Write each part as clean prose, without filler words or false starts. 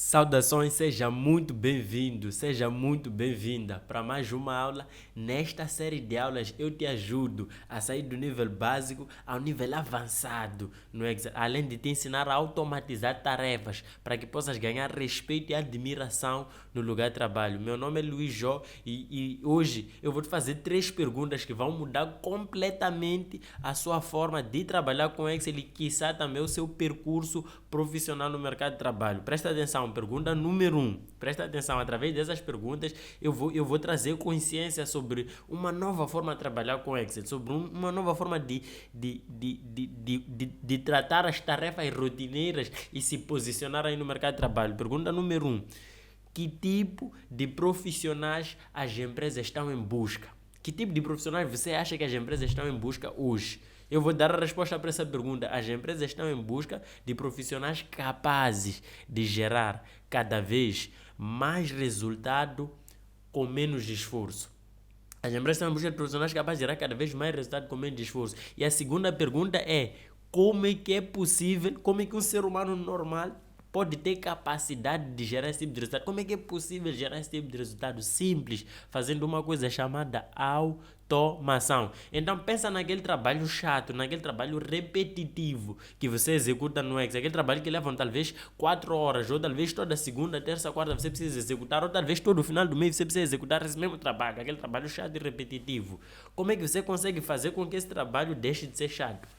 Saudações, seja muito bem-vindo, seja muito bem-vinda para mais uma aula. Nesta série de aulas eu te ajudo a sair do nível básico ao nível avançado no Excel, além de te ensinar a automatizar tarefas para que possas ganhar respeito e admiração no lugar de trabalho. Meu nome é Luiz Jó e hoje eu vou te fazer três perguntas que vão mudar completamente a sua forma de trabalhar com Excel e quiçá também o seu percurso profissional no mercado de trabalho. Presta atenção, pergunta número um. Presta atenção, através dessas perguntas eu vou trazer consciência sobre uma nova forma de trabalhar com Excel, sobre uma nova forma de tratar as tarefas rotineiras e se posicionar aí no mercado de trabalho. Pergunta número um. Que tipo de profissionais as empresas estão em busca? Que tipo de profissionais você acha que as empresas estão em busca hoje? Eu vou dar a resposta para essa pergunta. As empresas estão em busca de profissionais capazes de gerar cada vez mais resultado com menos esforço. As empresas estão em busca de profissionais capazes de gerar cada vez mais resultado com menos esforço. E a segunda pergunta é: como é que é possível, como é que um ser humano normal pode ter capacidade de gerar esse tipo de resultado? Como é que é possível gerar esse tipo de resultado simples, fazendo uma coisa chamada automação? Então pensa naquele trabalho chato, naquele trabalho repetitivo que você executa no Excel, aquele trabalho que leva talvez 4 horas, ou talvez toda segunda, terça, quarta você precisa executar, ou talvez todo final do mês você precisa executar esse mesmo trabalho, aquele trabalho chato e repetitivo. Como é que você consegue fazer com que esse trabalho deixe de ser chato?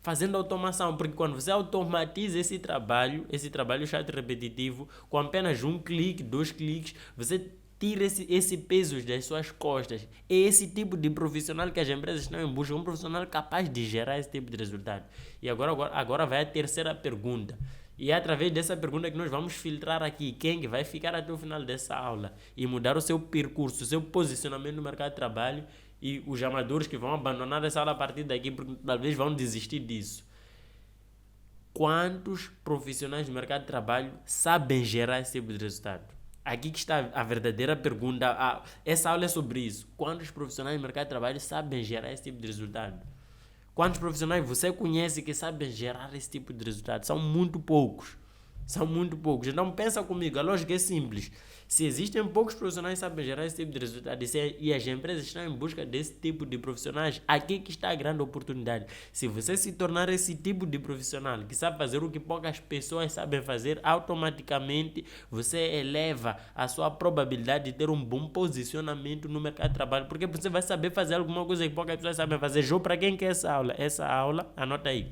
Fazendo automação, porque quando você automatiza esse trabalho chato e repetitivo, com apenas um clique, dois cliques, você tira esse peso das suas costas. É esse tipo de profissional que as empresas estão em busca, um profissional capaz de gerar esse tipo de resultado. E agora vai a terceira pergunta. E é através dessa pergunta que nós vamos filtrar aqui quem que vai ficar até o final dessa aula e mudar o seu percurso, o seu posicionamento no mercado de trabalho, e os amadores que vão abandonar essa aula a partir daqui porque talvez vão desistir disso. Quantos profissionais do mercado de trabalho sabem gerar esse tipo de resultado? Aqui que está a verdadeira pergunta. Essa aula é sobre isso. Quantos profissionais do mercado de trabalho sabem gerar esse tipo de resultado? Quantos profissionais você conhece que sabem gerar esse tipo de resultado? São muito poucos. São muito poucos. Então pensa comigo, a lógica é simples. Se existem poucos profissionais que sabem gerar esse tipo de resultado e as empresas estão em busca desse tipo de profissionais, aqui que está a grande oportunidade. Se você se tornar esse tipo de profissional que sabe fazer o que poucas pessoas sabem fazer, automaticamente você eleva a sua probabilidade de ter um bom posicionamento no mercado de trabalho, porque você vai saber fazer alguma coisa que poucas pessoas sabem fazer. João, para quem quer essa aula? Essa aula, anota aí.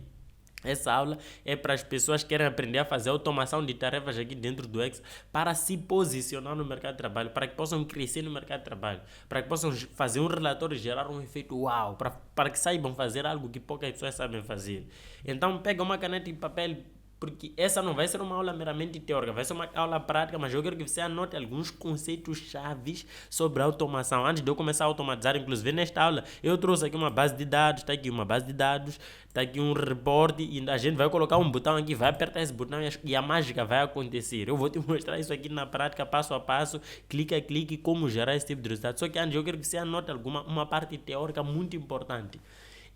Essa aula é para as pessoas que querem aprender a fazer automação de tarefas aqui dentro do Excel para se posicionar no mercado de trabalho, para que possam crescer no mercado de trabalho, para que possam fazer um relatório e gerar um efeito uau, para que saibam fazer algo que poucas pessoas sabem fazer. Então pega uma caneta e papel, porque essa não vai ser uma aula meramente teórica, vai ser uma aula prática, mas eu quero que você anote alguns conceitos chaves sobre a automação. Antes de eu começar a automatizar, inclusive nesta aula, eu trouxe aqui uma base de dados, está aqui uma base de dados, está aqui um reporte e a gente vai colocar um botão aqui, vai apertar esse botão e a mágica vai acontecer. Eu vou te mostrar isso aqui na prática, passo a passo, clique a clique, como gerar esse tipo de resultado. Só que antes eu quero que você anote uma parte teórica muito importante.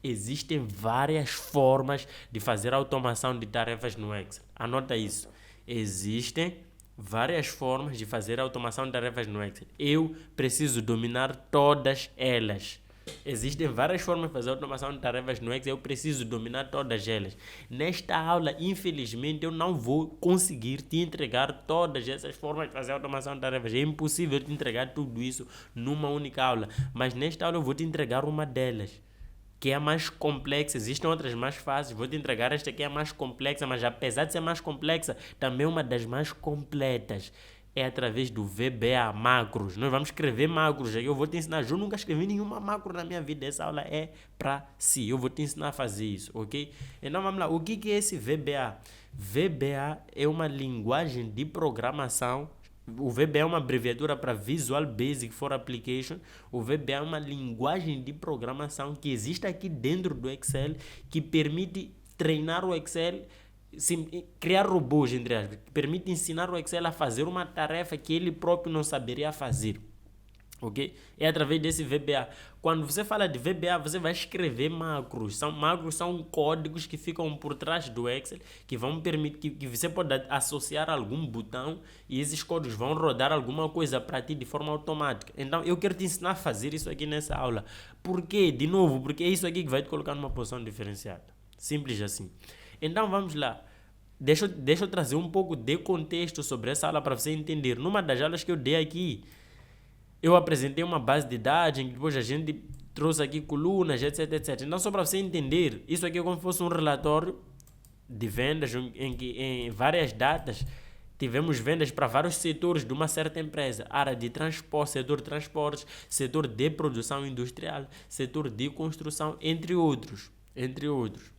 Existem várias formas de fazer automação de tarefas no Excel. Anota isso. Existem várias formas de fazer automação de tarefas no Excel. Eu preciso dominar todas elas. Existem várias formas de fazer automação de tarefas no Excel. Eu preciso dominar todas elas. Nesta aula, infelizmente, eu não vou conseguir te entregar todas essas formas de fazer automação de tarefas. É impossível te entregar tudo isso numa única aula. Mas nesta aula eu vou te entregar uma delas, que é a mais complexa. Existem outras mais fáceis, vou te entregar esta que é a mais complexa, mas apesar de ser mais complexa, também é uma das mais completas. É através do VBA, macros. Nós vamos escrever macros aí, eu vou te ensinar. Eu nunca escrevi nenhuma macro na minha vida, essa aula é para si. Eu vou te ensinar a fazer isso, ok? Então vamos lá, o que é esse VBA? VBA é uma linguagem de programação. O VBA é uma abreviatura para Visual Basic for Application. O VBA é uma linguagem de programação que existe aqui dentro do Excel, que permite treinar o Excel, criar robôs, entre aspas, que permite ensinar o Excel a fazer uma tarefa que ele próprio não saberia fazer. ok? É através desse VBA. Quando você fala de VBA, você vai escrever macros. Macros são códigos que ficam por trás do Excel, que vão permitir que você pode associar algum botão e esses códigos vão rodar alguma coisa para ti de forma automática. Então, eu quero te ensinar a fazer isso aqui nessa aula. Por quê? De novo, porque é isso aqui que vai te colocar numa posição diferenciada. Simples assim. Então, vamos lá. Deixa eu trazer um pouco de contexto sobre essa aula para você entender. Numa das aulas que eu dei aqui, eu apresentei uma base de dados em que depois a gente trouxe aqui colunas, etc, etc. Então, só para você entender, isso aqui é como se fosse um relatório de vendas em que em várias datas tivemos vendas para vários setores de uma certa empresa. Área de transporte, setor de transportes, setor de produção industrial, setor de construção, entre outros. Entre outros.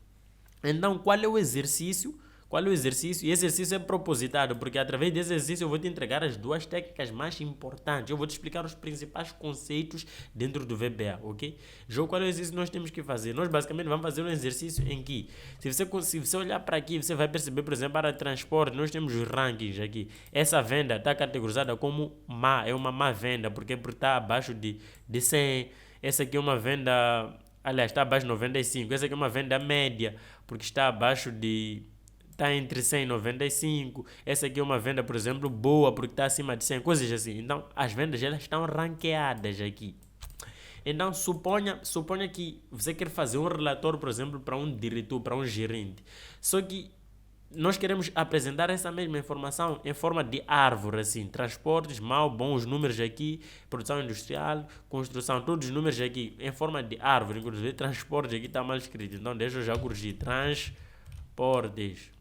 Então, qual é o exercício? Qual é o exercício? E esse exercício é propositado, porque através desse exercício eu vou te entregar as duas técnicas mais importantes. Eu vou te explicar os principais conceitos dentro do VBA, ok? Jogo, qual é o exercício que nós temos que fazer? Nós basicamente vamos fazer um exercício em que, se você olhar para aqui, você vai perceber, por exemplo, para transporte, nós temos os rankings aqui. Essa venda está categorizada como má, é uma má venda, porque está abaixo de 100. Essa aqui é uma venda, aliás, está abaixo de 95. Essa aqui é uma venda média, porque está abaixo de... Está entre 100 e 95. Essa aqui é uma venda, por exemplo, boa, porque está acima de 100, coisas assim. Então, as vendas elas estão ranqueadas aqui. Então, suponha que você quer fazer um relatório, por exemplo, para um diretor, para um gerente. Só que nós queremos apresentar essa mesma informação em forma de árvore, assim, transportes, mal, bons números aqui, produção industrial, construção, todos os números aqui, em forma de árvore, inclusive transportes aqui está mal escrito, então deixa eu já corrigir, transportes,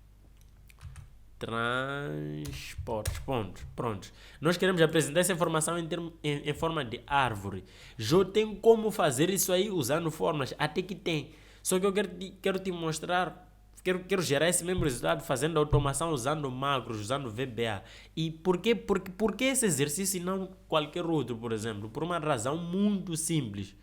prontos. Nós queremos apresentar essa informação em forma de árvore. Já tem como fazer isso aí usando fórmulas, até que tem. Só que eu quero te mostrar, quero gerar esse mesmo resultado fazendo automação usando macros, usando VBA. E por que esse exercício e não qualquer outro, por exemplo? Por uma razão muito simples.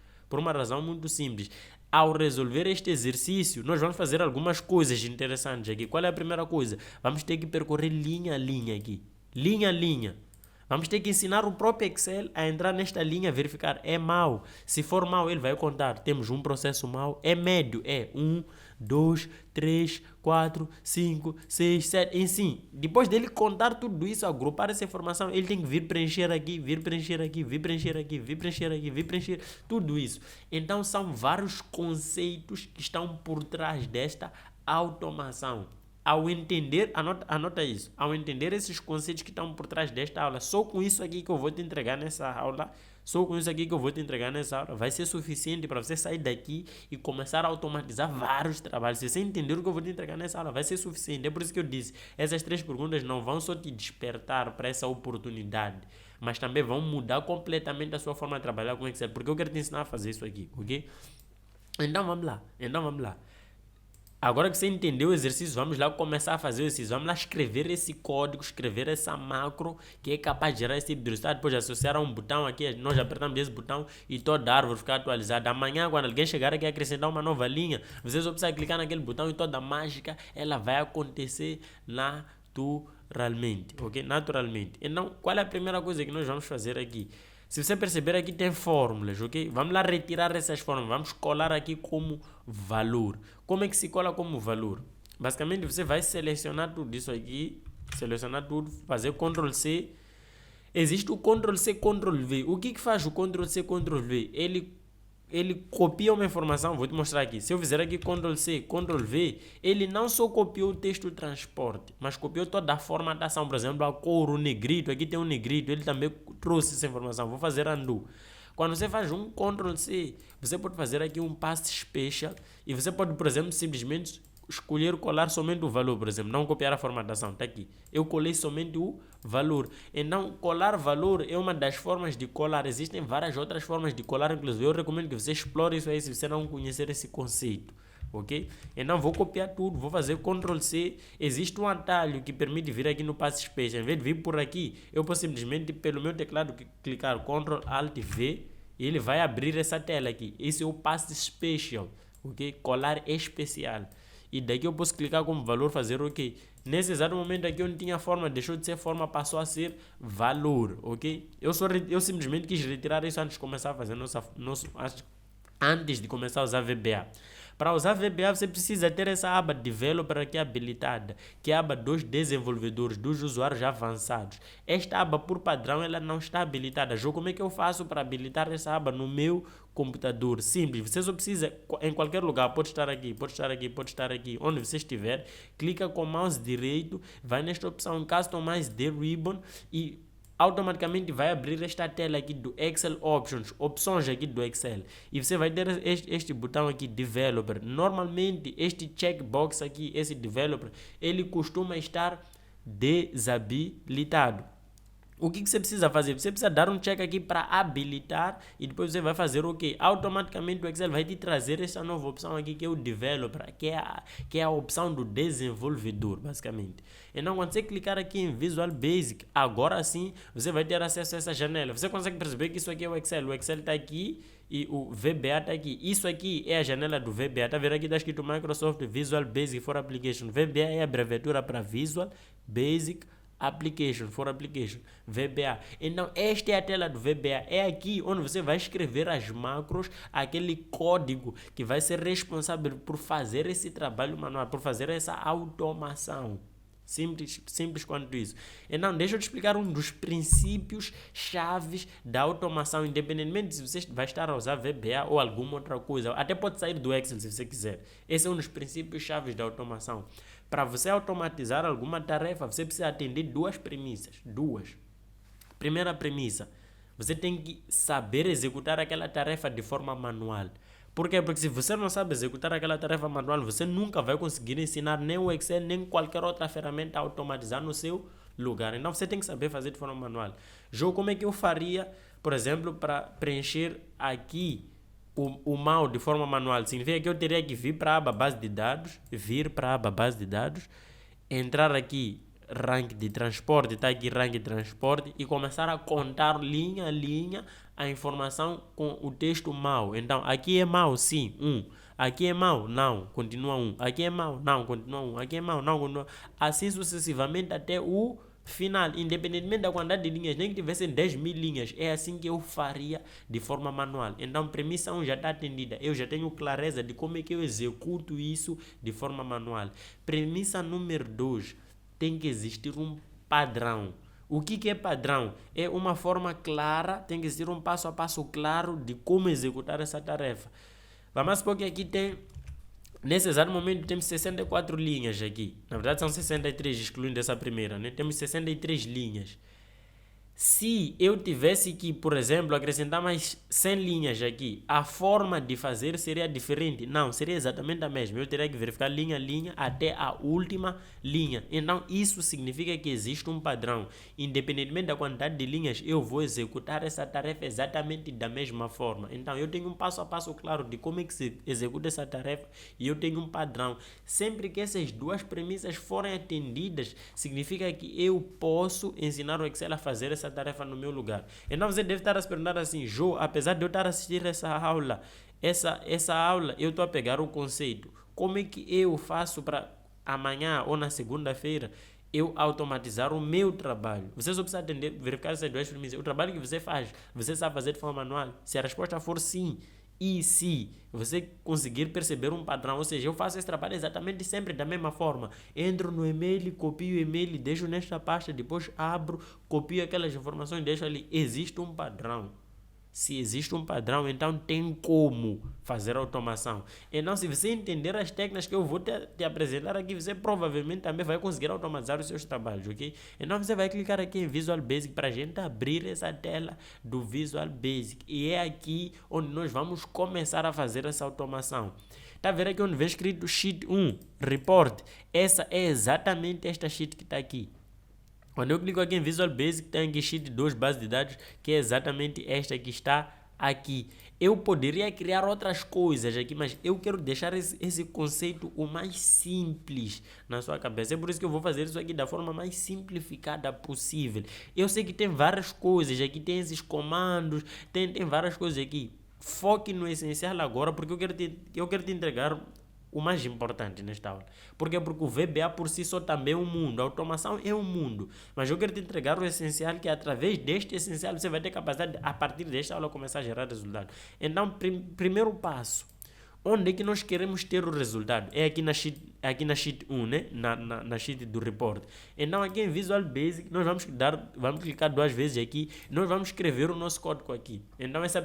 Ao resolver este exercício, nós vamos fazer algumas coisas interessantes aqui. Qual é a primeira coisa? Vamos ter que percorrer linha a linha aqui. Linha a linha. Vamos ter que ensinar o próprio Excel a entrar nesta linha, verificar. É mau. Se for mau, ele vai contar. Temos um processo mau. É médio. É 1, 2, 3, 4, 5, 6, 7. Enfim, depois dele contar tudo isso, agrupar essa informação, ele tem que vir preencher aqui, vir preencher aqui, vir preencher aqui, vir preencher aqui, vir preencher tudo isso. Então, são vários conceitos que estão por trás desta automação. Ao entender, anota isso, ao entender esses conceitos que estão por trás desta aula, só com isso aqui que eu vou te entregar nessa aula, vai ser suficiente para você sair daqui e começar a automatizar vários trabalhos. Se você entender o que eu vou te entregar nessa aula, vai ser suficiente. É por isso que eu disse, essas 3 perguntas não vão só te despertar para essa oportunidade, mas também vão mudar completamente a sua forma de trabalhar com Excel, porque eu quero te ensinar a fazer isso aqui, ok? Então vamos lá. Agora que você entendeu o exercício, vamos lá começar a fazer o exercício. Vamos lá escrever esse código, escrever essa macro que é capaz de gerar esse tipo de resultado. Depois de associar a um botão aqui, nós apertamos esse botão e toda a árvore fica atualizada. Amanhã, quando alguém chegar aqui e acrescentar uma nova linha, você só precisa clicar naquele botão e toda a mágica ela vai acontecer naturalmente, ok? Naturalmente. Então, qual é a primeira coisa que nós vamos fazer aqui? Se você perceber, aqui tem fórmulas, ok? Vamos lá retirar essas fórmulas. Vamos colar aqui como valor. Como é que se cola como valor? Basicamente, você vai selecionar tudo isso aqui. Selecionar tudo, fazer Ctrl+C. Existe o Ctrl+C, Ctrl+V. O que faz o Ctrl+C, Ctrl+V? Ele copia uma informação, vou te mostrar aqui. Se eu fizer aqui Ctrl+C, Ctrl+V, ele não só copiou o texto do transporte, mas copiou toda a formatação. Por exemplo, a cor, o negrito, aqui tem um negrito, ele também trouxe essa informação. Vou fazer undo. Quando você faz um Ctrl+C, você pode fazer aqui um paste special e você pode, por exemplo, simplesmente escolher colar somente o valor, por exemplo, não copiar a formatação, está aqui. Eu colei somente o valor. Então, colar valor é uma das formas de colar. Existem várias outras formas de colar, inclusive eu recomendo que você explore isso aí se você não conhecer esse conceito, ok? Então, vou copiar tudo, vou fazer Ctrl+C. Existe um atalho que permite vir aqui no Paste Special. Em vez de vir por aqui, eu posso simplesmente, pelo meu teclado, clicar Ctrl+Alt+V e ele vai abrir essa tela aqui. Esse é o Paste Special, ok? Colar especial. E daqui eu posso clicar como valor, fazer ok. Nesse exato momento aqui onde tinha forma, deixou de ser forma, passou a ser valor, ok? Eu simplesmente quis retirar isso antes de começar a fazer antes de começar a usar VBA. Para usar VBA você precisa ter essa aba Developer aqui habilitada, que é a aba dos desenvolvedores, dos usuários avançados. Esta aba por padrão ela não está habilitada. Jogo, como é que eu faço para habilitar essa aba no meu computador? Simples, você só precisa, em qualquer lugar, pode estar aqui, pode estar aqui, pode estar aqui, onde você estiver, clica com o mouse direito, vai nesta opção Customize the Ribbon e automaticamente vai abrir esta tela aqui do Excel Options, opções aqui do Excel. E você vai ter este botão aqui, Developer. Normalmente, este checkbox aqui, esse Developer, ele costuma estar desabilitado. O que você precisa fazer? Você precisa dar um check aqui para habilitar e depois você vai fazer o quê? Automaticamente o Excel vai te trazer essa nova opção aqui que é o Developer, que é a opção do desenvolvedor, basicamente. Então, quando você clicar aqui em Visual Basic, agora sim você vai ter acesso a essa janela. Você consegue perceber que isso aqui é o Excel está aqui e o VBA está aqui. Isso aqui é a janela do VBA. Está vendo aqui? Está escrito Microsoft Visual Basic for Application. VBA é a abreviatura para Visual Basic Application, for Application, VBA. Então, esta é a tela do VBA. É aqui onde você vai escrever as macros, aquele código que vai ser responsável por fazer esse trabalho manual, por fazer essa automação. Simples quanto isso. Então, deixa eu te explicar um dos princípios chaves da automação, independentemente se você vai estar a usar VBA ou alguma outra coisa. Até pode sair do Excel se você quiser. Esse é um dos princípios chaves da automação. Para você automatizar alguma tarefa, você precisa atender duas premissas. Primeira premissa, você tem que saber executar aquela tarefa de forma manual. Por quê? Porque se você não sabe executar aquela tarefa manual, você nunca vai conseguir ensinar nem o Excel, nem qualquer outra ferramenta a automatizar no seu lugar. Então você tem que saber fazer de forma manual. Jogo, como é que eu faria, por exemplo, para preencher aqui o mal de forma manual? Significa que eu teria que vir para a aba base de dados, entrar aqui rank de transporte, está aqui rank de transporte e começar a contar linha a linha a informação com o texto mal. Então, aqui é mal, sim, 1. Aqui é mal, não, continua 1. Aqui é mal, não, continua 1. Aqui é mal, não, continua. Assim sucessivamente até o final, independentemente da quantidade de linhas, nem que tivessem 10.000 linhas, é assim que eu faria de forma manual. Então, premissa 1 já está atendida. Eu já tenho clareza de como é que eu executo isso de forma manual. Premissa número 2, tem que existir um padrão. O que é padrão? É uma forma clara, tem que existir um passo a passo claro de como executar essa tarefa. Vamos supor que aqui tem, nesse exato momento temos 64 linhas aqui. Na verdade são 63, excluindo essa primeira, né? Temos 63 linhas. Se eu tivesse que, por exemplo, acrescentar mais 100 linhas aqui, a forma de fazer seria diferente? Não, seria exatamente a mesma. Eu teria que verificar linha a linha até a última linha. Então, isso significa que existe um padrão. Independentemente da quantidade de linhas, eu vou executar essa tarefa exatamente da mesma forma. Então, eu tenho um passo a passo claro de como é que se executa essa tarefa e eu tenho um padrão. Sempre que essas duas premissas forem atendidas, significa que eu posso ensinar o Excel a fazer essa tarefa no meu lugar. Então você deve estar a se perguntar assim: Jô, apesar de eu estar a assistir essa aula, essa aula eu estou a pegar o conceito. Como é que eu faço para amanhã ou na segunda-feira eu automatizar o meu trabalho? Você só precisa verificar essas duas premissas. O trabalho que você faz, você sabe fazer de forma manual? Se a resposta for sim, e se você conseguir perceber um padrão, ou seja, eu faço esse trabalho exatamente sempre da mesma forma. Entro no e-mail, copio o e-mail, deixo nesta pasta, depois abro, copio aquelas informações, deixo ali. Existe um padrão. Se existe um padrão, então tem como fazer automação. Então, se você entender as técnicas que eu vou te apresentar aqui, você provavelmente também vai conseguir automatizar os seus trabalhos, ok? Então, você vai clicar aqui em Visual Basic para a gente abrir essa tela do Visual Basic. E é aqui onde nós vamos começar a fazer essa automação. Está vendo aqui onde vem escrito Sheet 1, Report. Essa é exatamente esta sheet que está aqui. Quando eu clico aqui em Visual Basic, tem aqui Sheet 2, base de dados, que é exatamente esta que está aqui. Eu poderia criar outras coisas aqui, mas eu quero deixar esse conceito o mais simples na sua cabeça. É por isso que eu vou fazer isso aqui da forma mais simplificada possível. Eu sei que tem várias coisas, aqui tem esses comandos, tem várias coisas aqui. Foque no essencial agora, porque eu quero te entregar o mais importante nesta aula. Por quê? Porque o VBA por si só também é um mundo, a automação é um mundo. Mas eu quero te entregar o essencial, que através deste essencial você vai ter capacidade de, a partir desta aula, começar a gerar resultado. Então, primeiro passo. Onde é que nós queremos ter o resultado? É aqui na sheet 1, né? Na sheet do report. Então aqui em Visual Basic nós vamos clicar 2 vezes aqui, nós vamos escrever o nosso código aqui. Então essa é a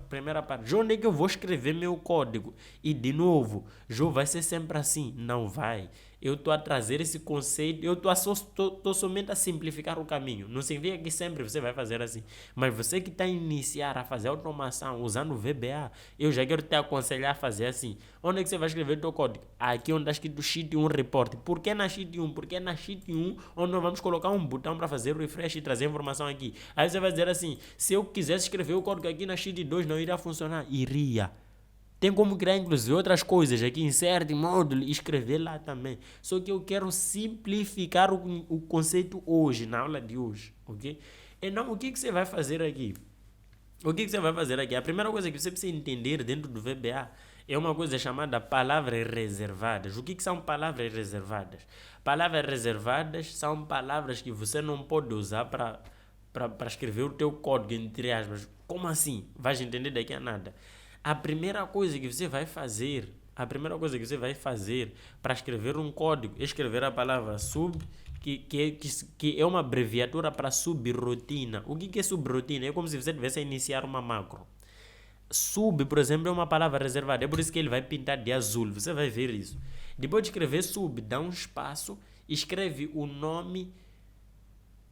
primeira parte. Já onde é que eu vou escrever meu código? E de novo, já vai ser sempre assim? Não vai. Eu estou a trazer esse conceito, eu estou somente a simplificar o caminho. Não significa que sempre você vai fazer assim. Mas você que está a iniciar a fazer automação usando o VBA, eu já quero te aconselhar a fazer assim. Onde é que você vai escrever o teu código? Aqui onde está escrito Sheet 1 Report. Por que na Sheet 1? Porque é na Sheet 1 onde nós vamos colocar um botão para fazer o refresh e trazer informação aqui. Aí você vai dizer assim, se eu quisesse escrever o código aqui na Sheet 2 não iria funcionar? Iria. Tem como criar inclusive outras coisas aqui, insert módulo e escrever lá também. Só que eu quero simplificar o conceito hoje, na aula de hoje, ok? Então, o que você vai fazer aqui? O que você vai fazer aqui? A primeira coisa que você precisa entender dentro do VBA é uma coisa chamada palavras reservadas. O que são palavras reservadas? Palavras reservadas são palavras que você não pode usar para escrever o teu código, entre aspas. Como assim? Vais entender daqui a nada. A primeira coisa que você vai fazer para escrever um código é escrever a palavra sub, que é uma abreviatura para subrotina. O que é subrotina? É como se você tivesse a iniciar uma macro. Sub, por exemplo, é uma palavra reservada. É por isso que ele vai pintar de azul. Você vai ver isso. Depois de escrever sub, dá um espaço, escreve o nome.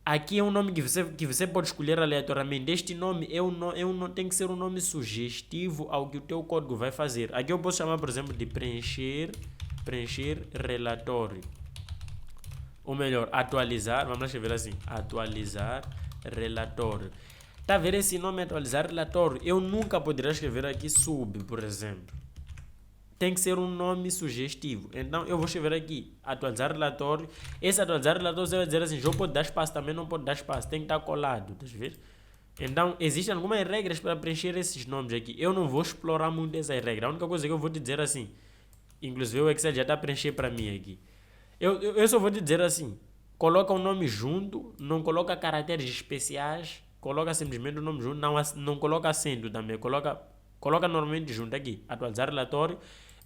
Aqui é um nome que você pode escolher aleatoriamente. Este nome tem que ser um nome sugestivo ao que o teu código vai fazer. Aqui eu posso chamar, por exemplo, de preencher relatório. Ou melhor, atualizar. Vamos escrever assim: atualizar relatório. Tá vendo esse nome atualizar relatório? Eu nunca poderia escrever aqui sub, por exemplo. Tem que ser um nome sugestivo. Então eu vou escrever aqui atualizar relatório. Esse atualizar relatório você vai dizer assim: eu pode dar espaço, também não pode dar espaço. Tem que estar colado, tá vendo? Então existem algumas regras para preencher esses nomes aqui. Eu não vou explorar muito essas regras. A única coisa que eu vou te dizer assim, inclusive o Excel já está a preencher para mim aqui. Eu só vou te dizer assim: coloca o nome junto, não coloca caracteres especiais, coloca simplesmente o nome junto, não coloca acento também, coloca normalmente junto aqui, atualizar relatório.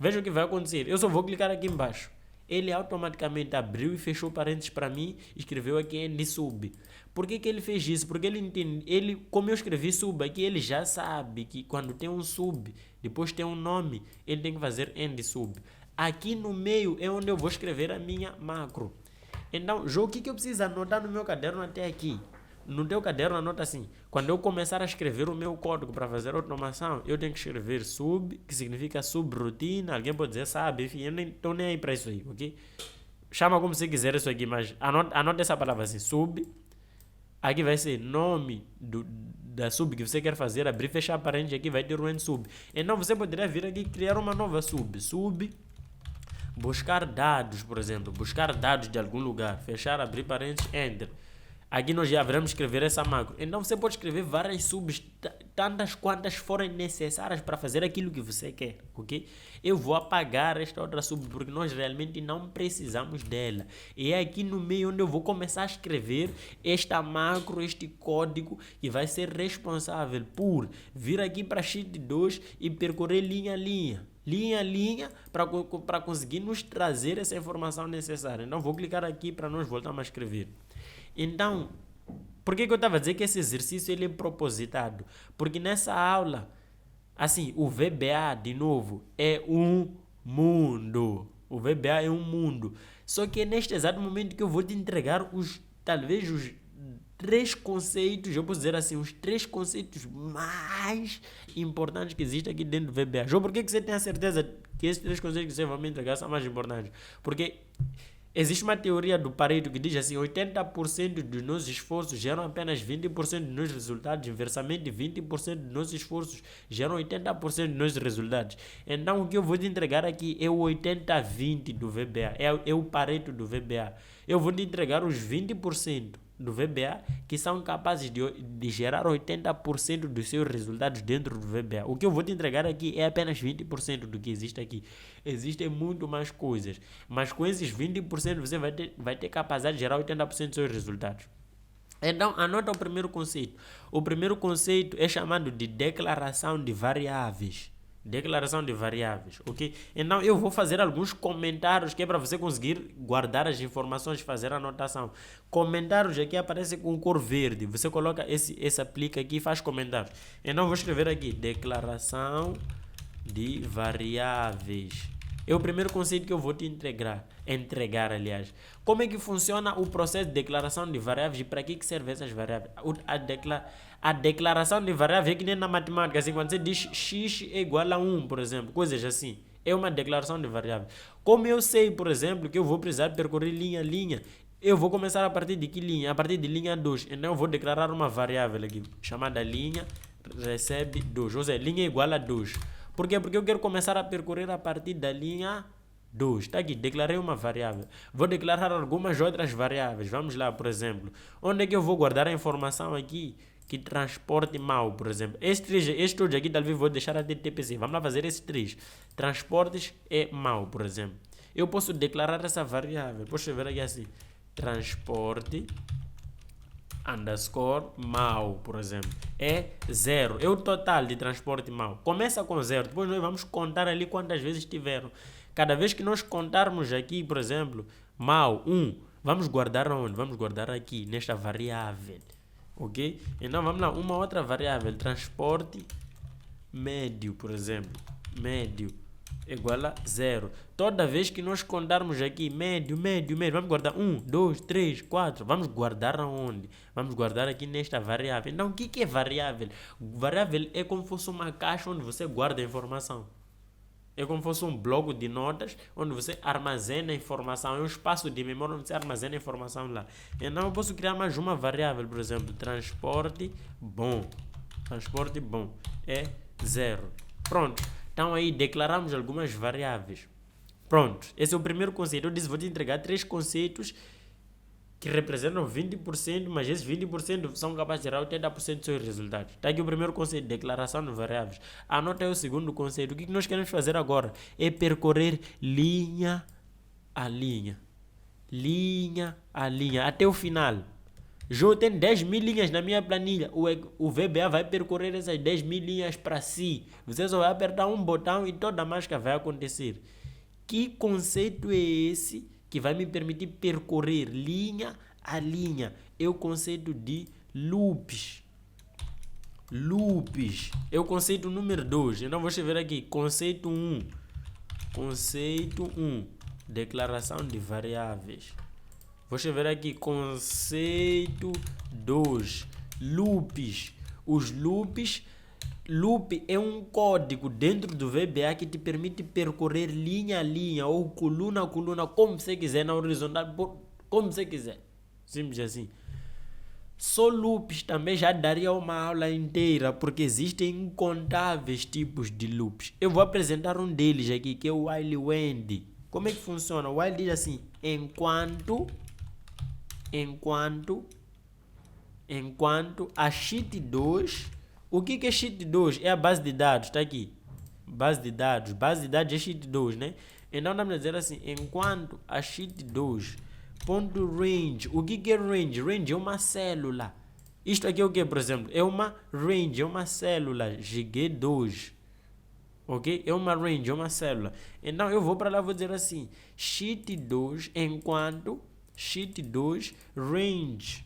Veja o que vai acontecer. Eu só vou clicar aqui embaixo. Ele automaticamente abriu e fechou parênteses para mim, escreveu aqui end sub. Por que ele fez isso? Porque ele entende, como eu escrevi sub aqui, ele já sabe que quando tem um sub, depois tem um nome, ele tem que fazer end sub. Aqui no meio é onde eu vou escrever a minha macro. Então, o que eu preciso anotar no meu caderno até aqui? No teu caderno anota assim: quando eu começar a escrever o meu código para fazer automação, eu tenho que escrever sub, que significa subrotina. Alguém pode dizer, sabe, enfim, eu nem estou nem aí para isso aí, ok? Chama como você quiser isso aqui, mas anota essa palavra assim: sub. Aqui vai ser nome da sub que você quer fazer, abrir e fechar parênteses, aqui vai ter o end sub. Então você poderia vir aqui e criar uma nova sub, buscar dados, por exemplo, buscar dados de algum lugar, fechar, abrir parênteses, enter. Aqui nós já vamos escrever essa macro. Então você pode escrever várias subs, tantas quantas forem necessárias para fazer aquilo que você quer, ok? Eu vou apagar esta outra sub porque nós realmente não precisamos dela. E é aqui no meio onde eu vou começar a escrever esta macro, este código que vai ser responsável por vir aqui para sheet 2 e percorrer linha a linha para conseguir nos trazer essa informação necessária. Então vou clicar aqui para nós voltarmos a escrever. Então, por que eu estava a dizer que esse exercício ele é propositado? Porque nessa aula, assim, o VBA, de novo, é um mundo. O VBA é um mundo. Só que é neste exato momento que eu vou te entregar talvez os 3 conceitos, eu posso dizer assim, os 3 conceitos mais importantes que existem aqui dentro do VBA. João, por que você tem a certeza que esses 3 conceitos que você vai me entregar são mais importantes? Porque existe uma teoria do Pareto que diz assim: 80% dos nossos esforços geram apenas 20% dos nossos resultados. Inversamente, 20% dos nossos esforços geram 80% dos nossos resultados. Então, o que eu vou te entregar aqui é o 80-20 do VBA. É o Pareto do VBA. Eu vou te entregar os 20%. do VBA que são capazes de gerar 80% dos seus resultados dentro do VBA. O que eu vou te entregar aqui é apenas 20% do que existe aqui. Existem muito mais coisas, mas com esses 20% você vai ter capacidade de gerar 80% dos seus resultados. Então, anota o primeiro conceito. O primeiro conceito é chamado de declaração de variáveis. Declaração de variáveis, ok? Então, eu vou fazer alguns comentários que é para você conseguir guardar as informações e fazer a anotação. Comentários aqui aparecem com cor verde. Você coloca esse aplica aqui e faz comentários. Então, vou escrever aqui, declaração de variáveis. É o primeiro conceito que eu vou te entregar, aliás. Como é que funciona o processo de declaração de variáveis e para que servem essas variáveis? A declaração de variáveis é que nem na matemática, assim, quando você diz x é igual a 1, por exemplo, coisas assim. É uma declaração de variáveis. Como eu sei, por exemplo, que eu vou precisar percorrer linha a linha, eu vou começar a partir de que linha? A partir de linha 2. Então eu vou declarar uma variável aqui, chamada linha recebe 2, ou seja, linha igual a 2. Por quê? Porque eu quero começar a percorrer a partir da linha 2. Está aqui, declarei uma variável. Vou declarar algumas outras variáveis. Vamos lá, por exemplo. Onde é que eu vou guardar a informação aqui? Que transporte mal, por exemplo. Estes todos aqui talvez vou deixar até TPC. Vamos lá fazer esses 3. Transportes é mal, por exemplo. Eu posso declarar essa variável. Posso escrever aqui assim. Transporte underscore mal, por exemplo, é 0. É o total de transporte mal. Começa com 0. Depois nós vamos contar ali quantas vezes tiveram. Cada vez que nós contarmos aqui, por exemplo, mal 1, vamos guardar onde? Vamos guardar aqui, nesta variável. Ok? Então vamos lá, uma outra variável, transporte médio, por exemplo. Médio igual a 0. Toda vez que nós contarmos aqui médio, vamos guardar 1, 2, 3, 4. Vamos guardar aonde? Vamos guardar aqui nesta variável. Então, o que é variável? Variável é como se fosse uma caixa onde você guarda a informação. É como se fosse um bloco de notas onde você armazena a informação. É um espaço de memória onde você armazena a informação lá. Então, eu posso criar mais uma variável, por exemplo, transporte bom. Transporte bom é 0. Pronto. Então aí declaramos algumas variáveis. Pronto, esse é o primeiro conceito. Eu disse, vou te entregar 3 conceitos que representam 20%, mas esses 20% são capazes de gerar 80% dos seus resultados. Está aqui o primeiro conceito, declaração de variáveis. Anota aí o segundo conceito. O que nós queremos fazer agora é percorrer linha a linha. Linha a linha, até o final. Eu tenho 10.000 linhas na minha planilha. O VBA vai percorrer essas 10.000 linhas para si. Você só vai apertar um botão e toda a mágica vai acontecer. Que conceito é esse que vai me permitir percorrer linha a linha? É o conceito de loops. Loops. É o conceito número 2. Então vou escrever aqui. Conceito 1. Conceito 1. Declaração de variáveis. Vou escrever aqui, conceito 2, loops. Os loops, loop é um código dentro do VBA que te permite percorrer linha a linha ou coluna a coluna, como você quiser, na horizontal, como você quiser. Simples assim. Só loops também já daria uma aula inteira, porque existem incontáveis tipos de loops. Eu vou apresentar um deles aqui, que é o while end. Como é que funciona? O while diz assim, enquanto a sheet 2, o que é sheet 2? É a base de dados, está aqui. Base de dados é sheet 2, né? Então vamos dizer assim, enquanto a sheet 2 ponto range. O que é range? Range é uma célula. Isto aqui é o que, por exemplo? É uma range, é uma célula Gg2. Ok? É uma range, é uma célula. Então eu vou para lá e vou dizer assim, sheet 2 enquanto sheet 2 range.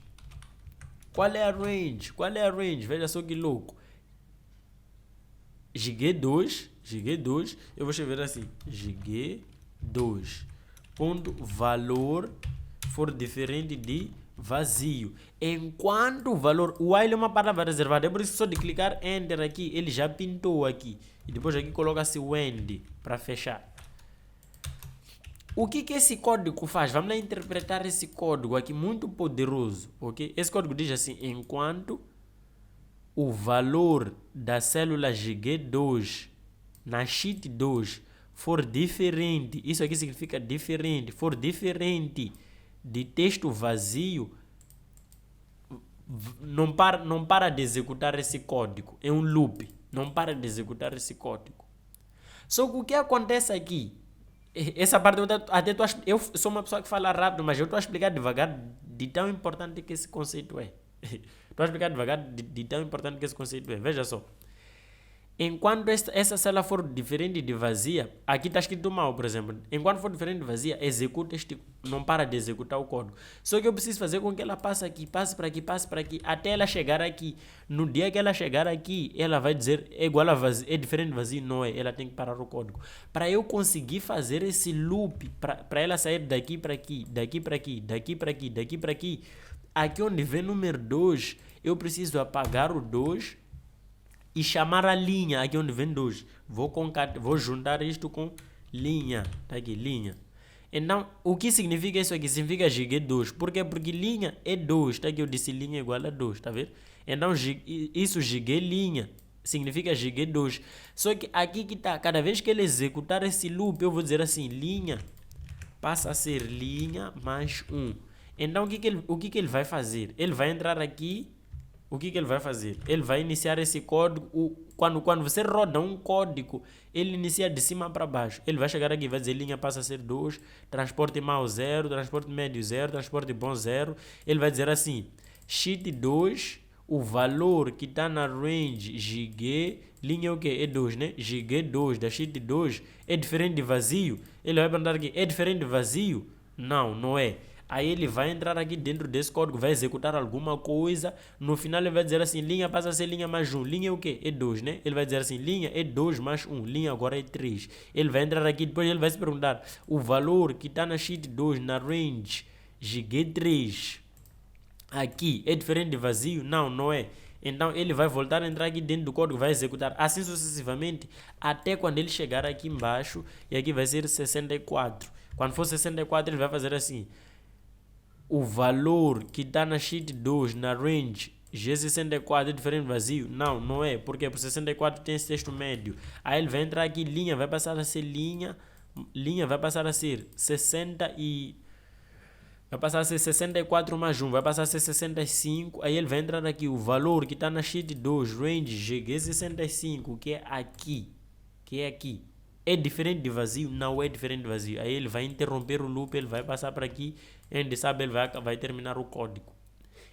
Qual é a range? Qual é a range? Veja só que louco. Gg2, eu vou escrever assim, Gg2 ponto valor for diferente de vazio. Enquanto o valor, o while é uma palavra reservada, é por isso que só de clicar enter aqui, ele já pintou aqui. E depois aqui coloca-se o end para fechar. O que esse código faz? Vamos lá interpretar esse código aqui, muito poderoso, ok? Esse código diz assim, enquanto o valor da célula Gg2 na sheet 2 for diferente, isso aqui significa diferente, for diferente de texto vazio, não para de executar esse código. É um loop. Não para de executar esse código. Só que o que acontece aqui? Essa parte até eu sou uma pessoa que fala rápido, mas eu estou a explicar devagar de tão importante que esse conceito é. Estou a explicar devagar de tão importante que esse conceito é. Veja só. Enquanto essa célula for diferente de vazia, aqui está escrito mal, por exemplo. Enquanto for diferente de vazia, executa não para de executar o código. Só que eu preciso fazer com que ela passe aqui, passe para aqui, até ela chegar aqui. No dia que ela chegar aqui, ela vai dizer é igual a vazio, é diferente de vazio, não é. Ela tem que parar o código. Para eu conseguir fazer esse loop, para ela sair daqui para aqui, daqui para aqui, daqui para aqui, daqui para aqui, aqui onde vem número 2, eu preciso apagar o 2 e chamar a linha aqui onde vem 2. Vou juntar isto com linha. Tá aqui, linha. Então, o que significa isso aqui? Significa gig2. Por quê? Porque linha é 2. Tá aqui, eu disse linha igual a 2, tá vendo? Então, isso gig linha. Significa gig2. Só que aqui que tá, cada vez que ele executar esse loop, eu vou dizer assim, linha passa a ser linha mais 1. Então, o que ele vai fazer? Ele vai entrar aqui. O que ele vai fazer? Ele vai iniciar esse código. Quando você roda um código, ele inicia de cima para baixo. Ele vai chegar aqui e vai dizer linha passa a ser 2, transporte mau 0, transporte médio 0, transporte bom 0. Ele vai dizer assim, sheet 2, o valor que está na range gig, linha é o quê? É 2, né? Gig 2 da sheet 2 é diferente de vazio? Ele vai perguntar aqui, é diferente de vazio? Não, não é. Aí ele vai entrar aqui dentro desse código, vai executar alguma coisa. No final ele vai dizer assim, linha passa a ser linha mais 1. Linha é o quê? É 2, né? Ele vai dizer assim, linha é 2 mais 1. Linha agora é 3. Ele vai entrar aqui, depois ele vai se perguntar, o valor que está na sheet 2, na range gig3, aqui é diferente de vazio? Não, não é. Então ele vai voltar a entrar aqui dentro do código, vai executar assim sucessivamente, até quando ele chegar aqui embaixo, e aqui vai ser 64. Quando for 64 ele vai fazer assim, o valor que está na sheet 2, na range G64 é diferente do vazio? Não, não é. Porque por 64 tem esse texto médio. Aí ele vai entrar aqui, linha vai passar a ser linha vai passar a ser 60 e... vai passar a ser 64 mais 1, vai passar a ser 65. Aí ele vai entrar aqui, o valor que está na sheet 2, range GG65, que é aqui. É diferente de vazio? Não é diferente de vazio. Aí ele vai interromper o loop, ele vai passar para aqui, ele sabe, ele vai terminar o código.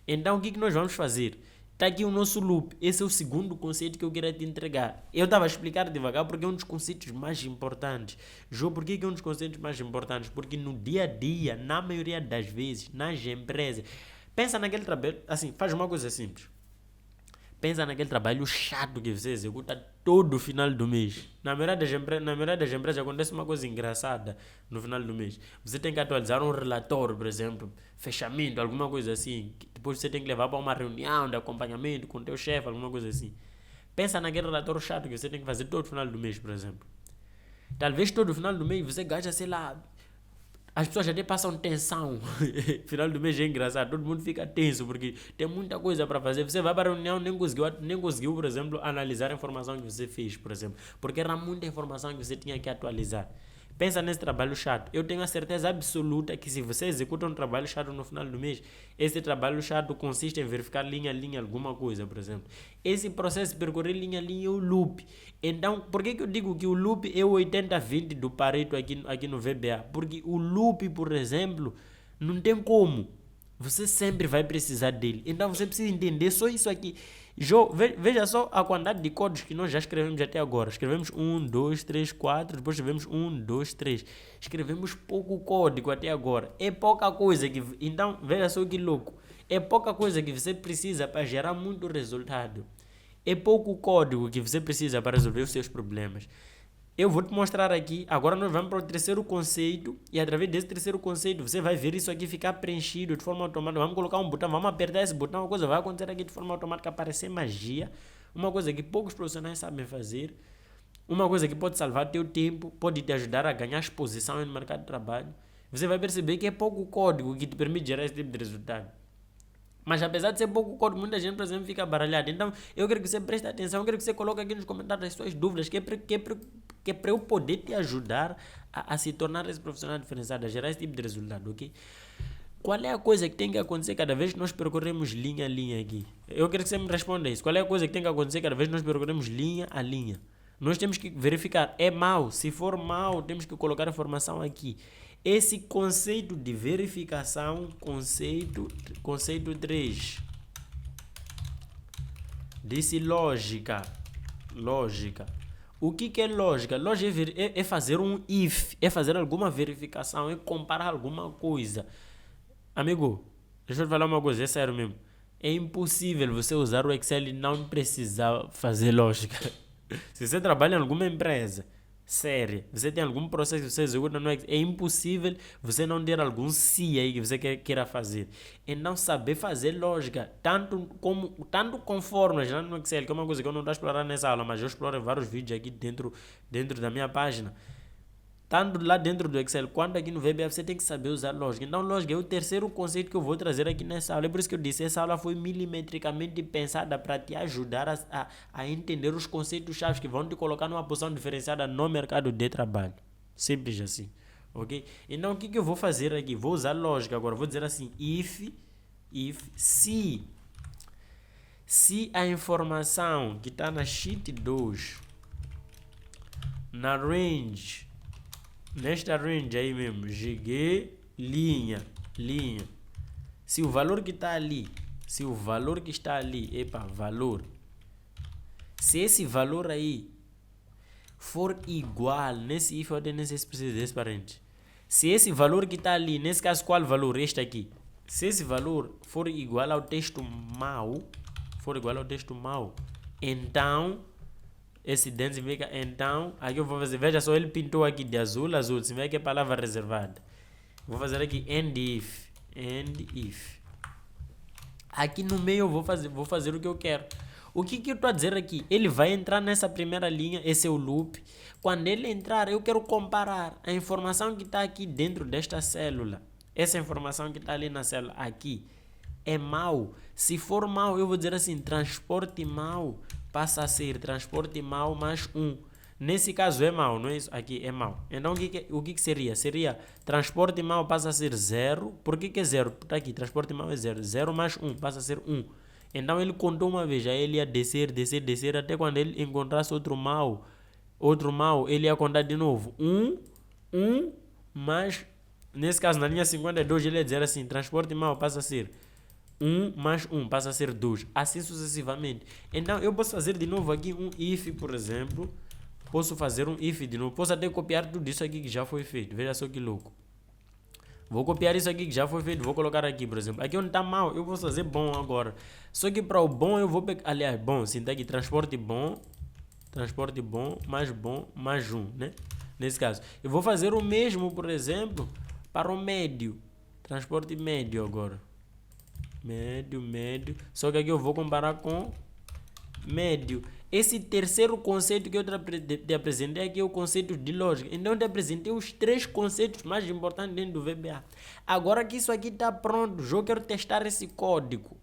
Então o que nós vamos fazer? Está aqui o nosso loop. Esse é o segundo conceito que eu queria te entregar. Eu estava a explicar devagar porque é um dos conceitos mais importantes. João, por que é um dos conceitos mais importantes? Porque no dia a dia, na maioria das vezes, nas empresas, pensa naquele trabalho, assim, faz uma coisa simples. Pensa naquele trabalho chato que você executa todo final do mês. Na maioria das empresas acontece uma coisa engraçada no final do mês. Você tem que atualizar um relatório, por exemplo, fechamento, alguma coisa assim. Depois você tem que levar para uma reunião de acompanhamento com o teu chefe, alguma coisa assim. Pensa naquele relatório chato que você tem que fazer todo final do mês, por exemplo. Talvez todo final do mês você gasta, sei lá, as pessoas até passam tensão. Final do mês é engraçado, todo mundo fica tenso porque tem muita coisa para fazer. Você vai para a reunião, nem conseguiu, por exemplo, analisar a informação que você fez, por exemplo, porque era muita informação que você tinha que atualizar. Pensa nesse trabalho chato. Eu tenho a certeza absoluta que se você executa um trabalho chato no final do mês, esse trabalho chato consiste em verificar linha a linha alguma coisa, por exemplo. Esse processo de percorrer linha a linha é o loop. Então, por que eu digo que o loop é o 80-20 do Pareto aqui no VBA? Porque o loop, por exemplo, não tem como. Você sempre vai precisar dele. Então você precisa entender só isso aqui. Veja só a quantidade de códigos que nós já escrevemos até agora. Escrevemos 1, 2, 3, 4. Depois escrevemos 1, 2, 3. Escrevemos pouco código até agora. É pouca coisa que... Então, veja só que louco. É pouca coisa que você precisa para gerar muito resultado. É pouco código que você precisa para resolver os seus problemas. Eu vou te mostrar aqui, agora nós vamos para o terceiro conceito e através desse terceiro conceito você vai ver isso aqui ficar preenchido de forma automática. Vamos colocar um botão, vamos apertar esse botão, uma coisa vai acontecer aqui de forma automática, aparecer magia, uma coisa que poucos profissionais sabem fazer, uma coisa que pode salvar teu tempo, pode te ajudar a ganhar exposição no mercado de trabalho. Você vai perceber que é pouco código que te permite gerar esse tipo de resultado. Mas apesar de ser pouco código, muita gente, por exemplo, fica baralhada. Então, eu quero que você preste atenção, eu quero que você coloque aqui nos comentários as suas dúvidas, que é para eu poder te ajudar a se tornar esse profissional diferenciado, a gerar esse tipo de resultado, ok? Qual é a coisa que tem que acontecer cada vez que nós percorremos linha a linha aqui? Eu quero que você me responda isso. Qual é a coisa que tem que acontecer cada vez que nós percorremos linha a linha? Nós temos que verificar, é mau. Se for mau, temos que colocar a informação aqui. Esse conceito de verificação, conceito 3, disse lógica. Lógica. O que é lógica? Lógica é fazer um if, é fazer alguma verificação, é comparar alguma coisa. Amigo, deixa eu te falar uma coisa, é sério mesmo. É impossível você usar o Excel e não precisar fazer lógica. Se você trabalha em alguma empresa séria, você tem algum processo que você executa no Excel, é impossível você não ter algum se aí que você queira fazer. É não saber fazer lógica, tanto com fórmulas lá no Excel, que é uma coisa que eu não estou explorando nessa aula, mas eu exploro em vários vídeos aqui dentro da minha página. Tanto lá dentro do Excel quanto aqui no VBA, você tem que saber usar lógica. Então, lógica é o terceiro conceito que eu vou trazer aqui nessa aula. É por isso que eu disse, essa aula foi milimetricamente pensada para te ajudar a entender os conceitos chaves que vão te colocar numa posição diferenciada no mercado de trabalho. Simples assim, ok? Então, o que eu vou fazer aqui? Vou usar lógica agora. Vou dizer assim, se a informação que está na sheet 2, na range, nesta range aí mesmo, GG, linha. Se o valor que está ali, valor. Se esse valor aí for igual, nesse if eu tenho necessidade desse parente. Se esse valor que está ali, nesse caso qual valor? Este aqui. Se esse valor for igual ao texto mau, então esse dentro significa então, aqui eu vou fazer, veja só, ele pintou aqui de azul, significa que é palavra reservada. Vou fazer aqui end if. Aqui no meio eu vou fazer o que eu quero. O que eu estou a dizer aqui? Ele vai entrar nessa primeira linha, esse é o loop. Quando ele entrar, eu quero comparar a informação que está aqui dentro desta célula. Essa informação que está ali na célula, aqui, é mau. Se for mau, eu vou dizer assim, transporte mau passa a ser transporte mau mais 1. Nesse caso é mau, não é isso? Aqui é mau. Então o que seria? Seria transporte mau passa a ser 0. Por que é 0? Está aqui, transporte mau é 0. 0 mais 1 passa a ser 1. Então ele contou uma vez, aí ele ia descer, até quando ele encontrasse outro mau, ele ia contar de novo. 1 mais, nesse caso na linha 52, ele ia dizer assim, transporte mau passa a ser 1 mais 1 passa a ser 2, assim sucessivamente. Então eu posso fazer de novo aqui um if, por exemplo. Posso fazer um if de novo. Posso até copiar tudo isso aqui que já foi feito. Veja só que louco. Vou copiar isso aqui que já foi feito. Vou colocar aqui, por exemplo. Aqui onde está mal, eu posso fazer bom agora. Só que para o bom eu vou pegar. Aliás, bom, sim, está aqui. Transporte bom mais 1, né? Nesse caso. Eu vou fazer o mesmo, por exemplo, para o médio. Transporte médio agora. Médio. Só que aqui eu vou comparar com médio. Esse terceiro conceito que eu te apresentei aqui é o conceito de lógica. Então eu te apresentei os 3 conceitos mais importantes dentro do VBA. Agora que isso aqui está pronto, eu quero testar esse código.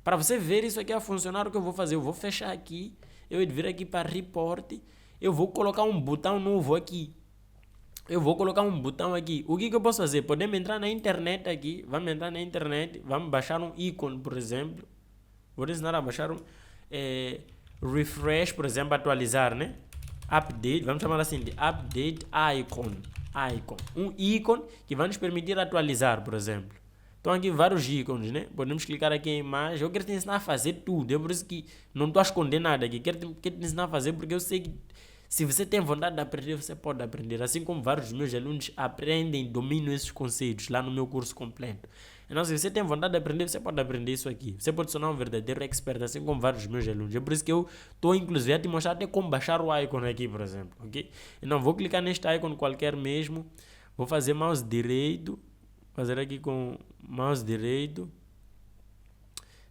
Para você ver isso aqui a funcionar, o que eu vou fazer? Eu vou fechar aqui, eu vou vir aqui para report, eu vou colocar um botão novo aqui. O que eu posso fazer? Podemos entrar na internet aqui. Vamos entrar na internet. Vamos baixar um ícone, por exemplo. Vou ensinar a baixar um refresh, por exemplo, atualizar, né? Update. Vamos chamar assim de update icon. Um ícone que vai nos permitir atualizar, por exemplo. Estão aqui vários ícones, né? Podemos clicar aqui em imagem. Eu quero te ensinar a fazer tudo. É por isso que não estou a esconder nada aqui. Quero te ensinar a fazer porque eu sei que se você tem vontade de aprender, você pode aprender. Assim como vários dos meus alunos aprendem, dominam esses conceitos lá no meu curso completo. Então, se você tem vontade de aprender, você pode aprender isso aqui. Você pode se tornar um verdadeiro expert, assim como vários dos meus alunos. É por isso que eu estou, inclusive, a te mostrar até como baixar o ícone aqui, por exemplo. Ok? Então, vou clicar neste ícone qualquer mesmo. Vou fazer mouse direito. Fazer aqui com mouse direito.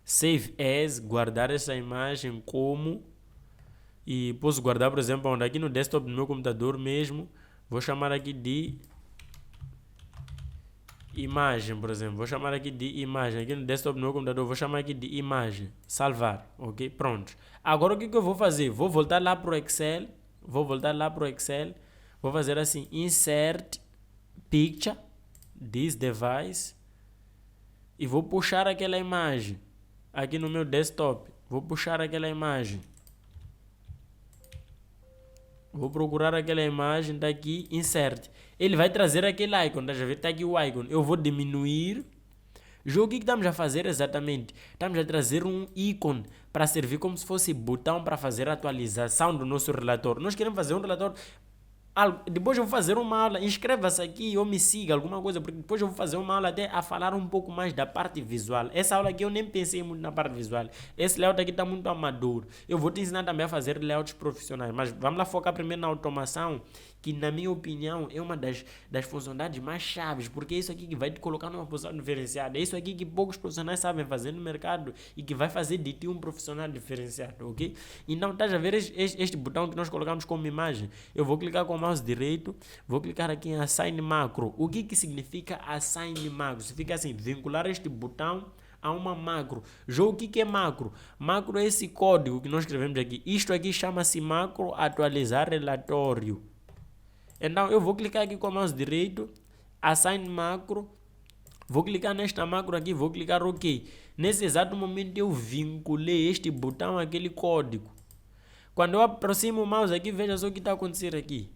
Save as. Guardar essa imagem como... E posso guardar, por exemplo, onde aqui no desktop do meu computador mesmo. Vou chamar aqui de imagem, por exemplo. Vou chamar aqui de imagem. Aqui no desktop do meu computador, vou chamar aqui de imagem. Salvar, ok? Pronto. Agora o que eu vou fazer? Vou voltar lá para o Excel. Vou fazer assim, insert picture, this device. e vou puxar aquela imagem aqui no meu desktop. Vou puxar aquela imagem. Vou procurar aquela imagem daqui, insert. Ele vai trazer aquele icon, tá já vendo? Tá aqui o icon. Eu vou diminuir. Já o que estamos a fazer exatamente? Estamos a trazer um ícone para servir como se fosse botão para fazer a atualização do nosso relatório. Nós queremos fazer um relatório. Depois eu vou fazer uma aula, inscreva-se aqui ou me siga, alguma coisa, porque depois eu vou fazer uma aula até a falar um pouco mais da parte visual. Essa aula aqui eu nem pensei muito na parte visual. Esse layout aqui está muito amador. Eu vou te ensinar também a fazer layouts profissionais, mas vamos lá focar primeiro na automação, que na minha opinião é uma das funcionalidades mais chaves, porque é isso aqui que vai te colocar numa posição diferenciada. É isso aqui que poucos profissionais sabem fazer no mercado e que vai fazer de ti um profissional diferenciado, ok? Então, estás a ver este botão que nós colocamos como imagem? Eu vou clicar com o mouse direito, vou clicar aqui em Assign Macro. O que significa Assign Macro? Significa assim, vincular este botão a uma macro. Já o que é macro? Macro é esse código que nós escrevemos aqui. Isto aqui chama-se macro atualizar relatório. Então eu vou clicar aqui com o mouse direito, Assign Macro, vou clicar nesta macro aqui, vou clicar OK. Nesse exato momento eu vinculei este botão àquele código. Quando eu aproximo o mouse aqui, veja só o que está acontecendo aqui.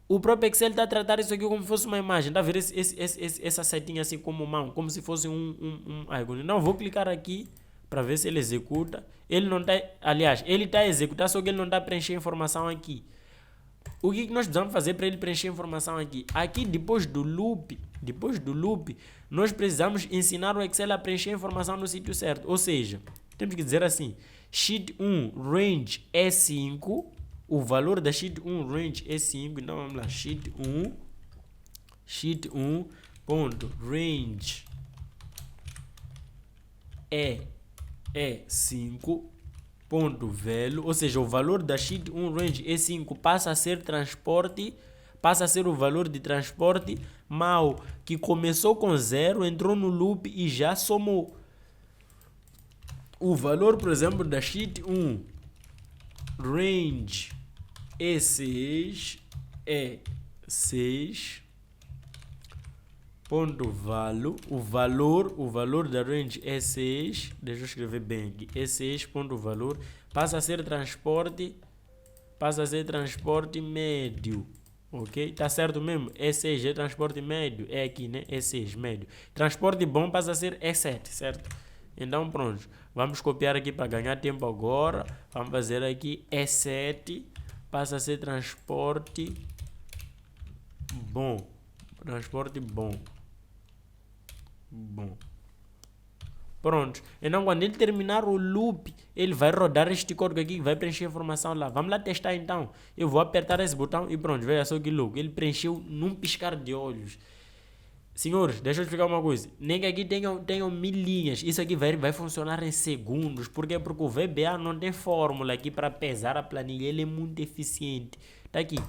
O próprio Excel está a tratar isso aqui como se fosse uma imagem. Está a ver essa setinha assim como mão, como se fosse um icon. Então vou clicar aqui para ver se ele executa. Ele não está, aliás, ele está a executar, só que ele não está a preencher informação aqui. O que nós precisamos fazer para ele preencher informação aqui? Aqui depois do loop, nós precisamos ensinar o Excel a preencher informação no sítio certo. Ou seja, temos que dizer assim, sheet 1 range é 5, o valor da sheet 1 range é 5, então vamos lá, sheet 1 ponto range é 5 ponto value, ou seja, o valor da sheet 1 range E5 passa a ser o valor de transporte mal, que começou com 0, entrou no loop e já somou. O valor, por exemplo, da sheet 1 range E6 é 6 ponto value, o valor da range E6, deixa eu escrever bem aqui, E6 ponto valor, passa a ser transporte médio, ok? Tá certo mesmo? E6 é transporte médio, é aqui, né? E6 médio. Transporte bom passa a ser E7, certo? Então pronto, vamos copiar aqui para ganhar tempo agora, vamos fazer aqui E7, passa a ser transporte bom. Pronto. Então, quando ele terminar o loop, ele vai rodar este código aqui, vai preencher a informação lá. Vamos lá testar então. Eu vou apertar esse botão e pronto, veja só que louco. Ele preencheu num piscar de olhos. Senhores, deixa eu explicar uma coisa. Nem que aqui tenham 1000 linhas. Isso aqui vai funcionar em segundos. Por quê? Porque o VBA não tem fórmula aqui para pesar a planilha. Ele é muito eficiente. Tá aqui,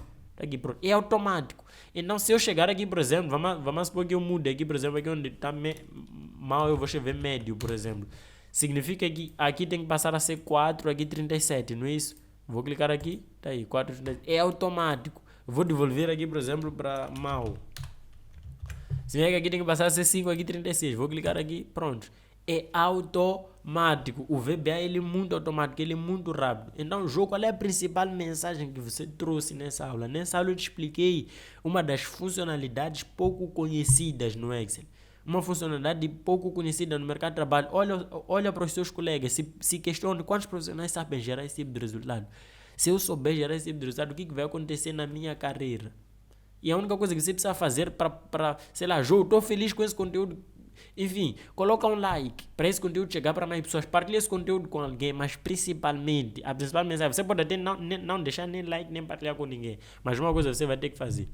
pronto. É automático. Então, se eu chegar aqui, por exemplo, vamos supor que eu mude aqui, por exemplo, aqui onde está mal, eu vou escrever médio, por exemplo. Significa que aqui tem que passar a ser 4, aqui 37, não é isso? Vou clicar aqui, tá aí, 4, 37. É automático. Vou devolver aqui, por exemplo, para mal. Significa que aqui tem que passar a ser 5, aqui 36. Vou clicar aqui, pronto. É automático. O VBA ele é muito automático, ele é muito rápido. Então, João, qual é a principal mensagem que você trouxe nessa aula? Nessa aula eu te expliquei uma das funcionalidades pouco conhecidas no Excel. Uma funcionalidade pouco conhecida no mercado de trabalho. Olha para os seus colegas, se questione quantos profissionais sabem gerar esse tipo de resultado. Se eu souber gerar esse tipo de resultado, o que vai acontecer na minha carreira? E a única coisa que você precisa fazer para sei lá, João, estou feliz com esse conteúdo. Enfim, coloca um like para esse conteúdo chegar para mais pessoas. Partilhe esse conteúdo com alguém, mas principalmente, a principal mensagem, você pode até não deixar nem like, nem partilhar com ninguém. Mas uma coisa você vai ter que fazer.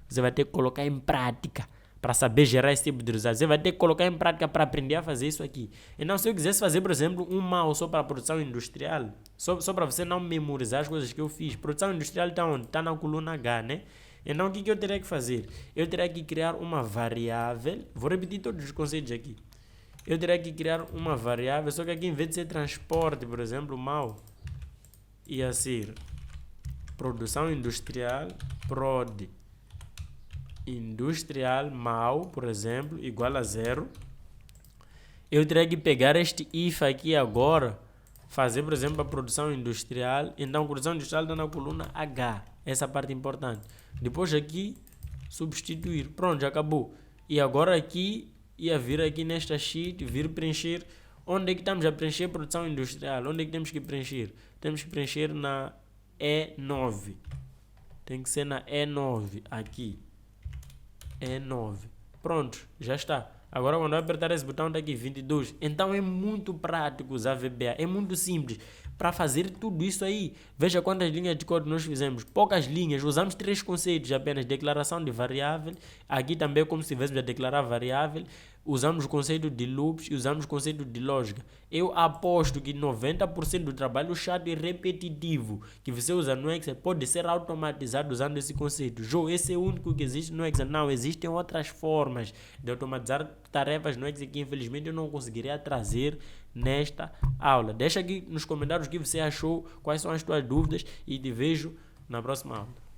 Você vai ter que colocar em prática para saber gerar esse tipo de resultados. Você vai ter que colocar em prática para aprender a fazer isso aqui. Então, se eu quisesse fazer, por exemplo, um mouse só para produção industrial, só para você não memorizar as coisas que eu fiz. Produção industrial está onde? Está na coluna H, né? Então, o que eu teria que fazer? Eu teria que criar uma variável. Vou repetir todos os conceitos aqui. Eu teria que criar uma variável, só que aqui, em vez de ser transporte, por exemplo, mal, ia ser produção industrial, prod industrial mal, por exemplo, igual a 0. Eu teria que pegar este if aqui agora, fazer, por exemplo, a produção industrial. Então, a produção industrial está na coluna H. Essa parte é importante. Depois aqui, substituir. Pronto, já acabou. E agora aqui, ia vir aqui nesta sheet, vir preencher. Onde é que estamos a preencher produção industrial? Onde é que temos que preencher? Temos que preencher na E9. Tem que ser na E9, aqui. E9. Pronto, já está. Agora quando eu apertar esse botão está aqui 22. Então é muito prático usar VBA. É muito simples. Para fazer tudo isso aí, veja quantas linhas de código nós fizemos. Poucas linhas. Usamos 3 conceitos apenas. Declaração de variável. Aqui também é como se estivéssemos a declarar variável. Usamos o conceito de loops e usamos o conceito de lógica. Eu aposto que 90% do trabalho chato e repetitivo que você usa no Excel pode ser automatizado usando esse conceito. João, esse é o único que existe no Excel. Não, existem outras formas de automatizar tarefas no Excel que infelizmente eu não conseguiria trazer nesta aula. Deixa aqui nos comentários o que você achou, quais são as tuas dúvidas e te vejo na próxima aula.